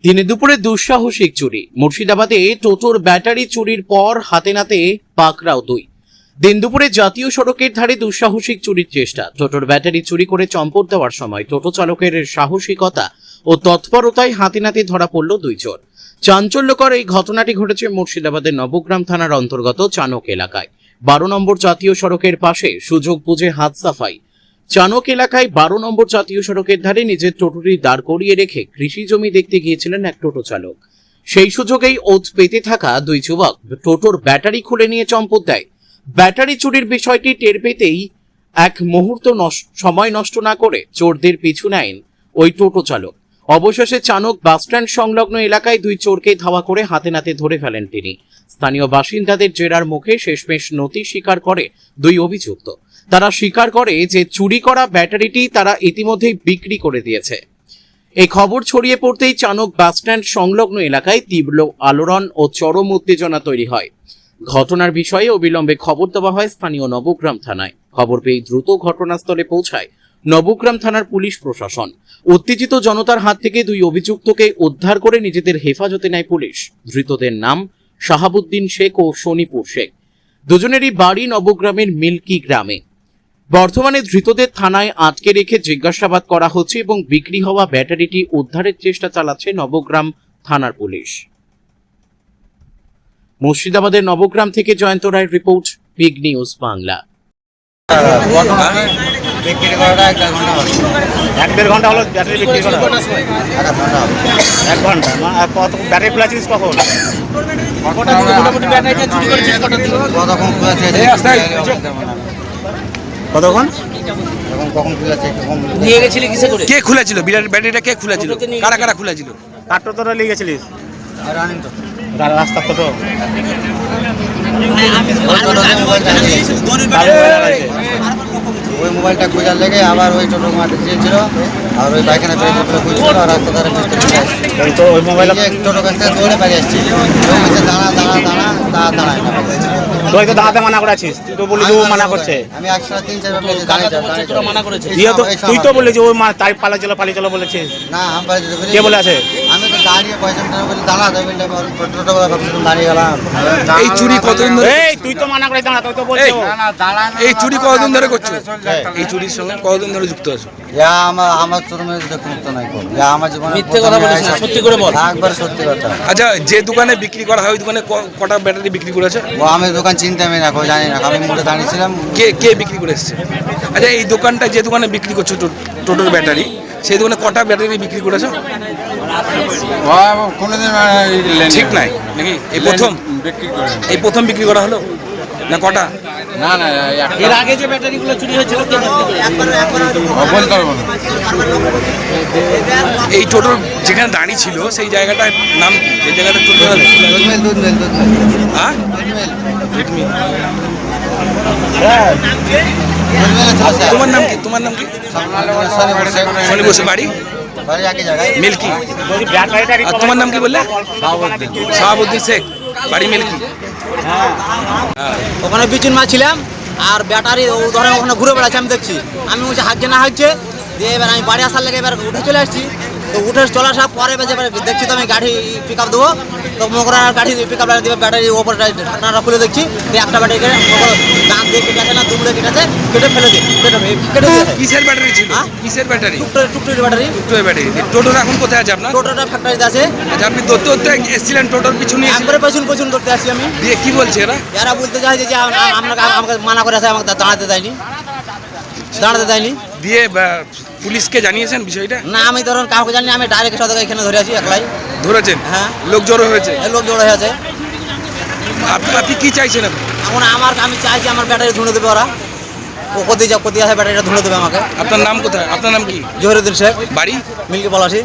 দিনে দুপুরে দুঃসাহসিক চুরি। মুর্শিদাবাদে টোটোর ব্যাটারি চুরির পর হাতে নাতে পাকড়াও দুই। দিন দুপুরে জাতীয় সড়কের ধারে দুঃসাহসিক চুরির চেষ্টা। টোটোর ব্যাটারি চুরি করে চম্পট দেওয়ার সময় টোটো চালকের সাহসিকতা ও তৎপরতায় হাতে নাতে ধরা পড়ল দুই চোর। চাঞ্চল্যকর এই ঘটনাটি ঘটেছে মুর্শিদাবাদের নবগ্রাম থানার অন্তর্গত চানক এলাকায়। 12 নম্বর জাতীয় সড়কের পাশে সুযোগ বুঝে হাত সাফাই। চানক এলাকায় 12 নম্বর জাতীয় সড়কের ধারে নিজের টোটোটি দাঁড় করিয়ে রেখে কৃষি জমি দেখতে গিয়েছিলেন এক টোটো চালক। সেই সুযোগেই ওত পেতে থাকা দুই যুবক টোটোর ব্যাটারি খুলে নিয়ে চম্পট দেয়। ব্যাটারি চুরির বিষয়টি টের পেতেই এক মুহূর্ত সময় নষ্ট না করে চোরদের পিছু নেন ওই টোটো চালক। অবশেষে চানক বাসস্ট্যান্ড সংলগ্ন এলাকায় দুই চোরকে ধাওয়া করে হাতে নাতে ধরে ফেলেন তিনি। স্থানীয় বাসিন্দাদের জেরার মুখে শেষমেশ নতি স্বীকার করে দুই অভিযুক্ত। তারা স্বীকার করে যে চুরি করা ব্যাটারিটি তারা ইতিমধ্যেই বিক্রি করে দিয়েছে। এই খবর ছড়িয়ে পড়তেই চানক বাসস্ট্যান্ড সংলগ্ন এলাকায় তীব্র আলোড়ন ও চরম উত্তেজনা তৈরি হয়। ঘটনার বিষয়ে অবিলম্বে খবর দেওয়া হয় স্থানীয় নবগ্রাম থানায়। খবর পেয়ে দ্রুত ঘটনাস্থলে পৌঁছায় নবগ্রাম থানার পুলিশ প্রশাসন। উত্তেজিত জনতার হাত থেকে দুই অভিযুক্তকে উদ্ধার করে নিজেদের হেফাজতে নেয় পুলিশ। ধৃতদের নাম শাহাবুদ্দিন শেখ ও শনিপুর শেখ। দুজনেরই বাড়ি নবগ্রামের মিল্কি গ্রামে। বর্তমানে ধৃতদের থানায় আটকে রেখে জিজ্ঞাসাবাদ করা হচ্ছে এবং বিক্রি হওয়া ব্যাটারিটি উদ্ধারের চেষ্টা চালাচ্ছে নবগ্রাম থানার পুলিশ। মুর্শিদাবাদের নবগ্রাম থেকে জয়ন্ত রায়ের রিপোর্ট, বিগ নিউজ বাংলা। বিক্রি করাটা 1-1.5 ঘন্টা হলো ব্যাটারি বিক্রি করা। 1 ঘন্টা কত ব্যাটারি খুলেছিস কখন? কতক্ষণ কখন খুলেছে? নিয়ে গেছিলি কিসে করে? কে খুলেছিল ব্যাটারিটা? কে খুলেছিল? কারা কারা খুলেছিল? কার টোটো নিয়ে গেছিলিস? রাস্তা টোটো ওই মোবাইলটা খোঁজার লেগে আবার ওই টোটো মাঠে দিয়েছিল আর ওই পায়খানা খুঁজছিল আর রাস্তা ধারে তো ওই মোবাইল টোটো কাছ থেকে দৌড়ে পালিয়ে আসছি। দাঁড়া দাঁড়া দাঁড়া তা দাঁড়ায় না। তুই তো দাঁড়াতে মানা করেছিস, তুই তো বললি যে ও মানা করছে। আমি 103-4 মানা করেছে। তুই তো বললি যে ও তাই পালিয়ে চলো বলেছিস। না আমি পালিয়ে যেতে কে বলে আছে? আমি তো দাঁড়িয়ে পয়সা বলে দাঁড়া দেবে টোটো দাঁড়িয়ে গেলাম। এই চুরি কতদিন ধরে? এই তুই তো মানা করে দাঁড়া, তুই তো বলছিস না দাঁড়া। এই চুরি কতদিন ধরে করছো? এই চুরির সঙ্গে কতদিন ধরে যুক্ত আছো? আমার তোর মধ্যে যুক্ত নাই কর। আমার জীবনে মিথ্যে কথা বলিস না, সত্যি করে বল। একবার সত্যি কথা। আচ্ছা, যে দোকানে বিক্রি করা হয় ওই দোকানে কটা ব্যাটারি বিক্রি করেছে? ও আমি দোকান চিনতে আমি না, জানি না। আমি মোড়ে দাঁড়িয়েছিলাম। কে কে বিক্রি করে এসছে? আচ্ছা, এই দোকানটা যে দোকানে বিক্রি করছো টোটোর ব্যাটারি, সেই দোকানে কটা ব্যাটারি বিক্রি করেছো? কোনোদিন ঠিক নাই নাকি? এই প্রথম বিক্রি করা হলো না কটা? না না, এর আগে যে ব্যাটারিগুলো চুরি হয়েছিল কে বলতে পারবো না। এই টোটোর যেখানে দাঁড়িয়ে ছিল সেই জায়গাটার নাম কি? যে জায়গাটা টোটো হ্যাঁ তোমার নাম কি? তোমার নাম কি? শনি বসে বাড়ি মিল্কি। আর তোমার নাম কি বললে? শাহাবুদ্দিন শেখ, বাড়ি মিল্কি। ওখানে বিচুন মাছ ছিলাম আর ব্যাটারি ও ধরে ওখানে ঘুরে বেড়াচ্ছে, আমি দেখছি। আমি বলছি হাঁটছে না হাঁটছে দিয়ে এবার আমি বাড়ি আসার লেগে এবার উঠে চলে আসছি। তো উঠে চলে আসার পরে এবার দেখছি তো আমি গাড়ি পিক আপ দেবো, তো মোকরা গাড়ি পিক আপ দেবে, ব্যাটারি ওপরে ঢাকনাটা খুলে দেখছি একটা ব্যাটারি দাঁত দিয়ে কেটেছে না দুমড়ে কেটেছে, কেটে ফেলে দিই কেটে দিয়ে। কিসের ব্যাটারি ছিল? কিসের ব্যাটারি? টুকটুকির ব্যাটারি। টুকটুকির ব্যাটারি। টোটোর এখন কোথায় আছে আপনার? টোটোটা ফ্যাক্টরিতে আছে। আচ্ছা, আপনি দৌড়তে এসেছিলেন টোটোর পিছনে? একবারে পেছন করতে আসছি আমি। দিয়ে কি বলছে এরা? এরা বলতে চাই যে আমাকে মানা করে আছে, আমাকে দাঁড়াতে দেয়নি। দিয়ে পুলিশকে জানিয়েছেন বিষয়টা? না, আমি ধরুন কাউকে জানি, আমি ডাইরেক্ট সাথে এখানে ধরে আছি একলাই। ধরেছেন? হ্যাঁ। লোক জড়ো হয়েছে? লোক জড়ো হয়ে আছে। আপনি কি চাইছেন এখন? আমি চাইছি আমার ব্যাটারি ধুঁড়ে দেবে ওরা। ও কোথায় আছে ব্যাটারিটা ধুঁড়ে দেবে আমাকে। আপনার নাম কোথায়? আপনার নাম কি? জহিরুদ্দিন শেখ, বাড়ি মিল্কি পলাশি।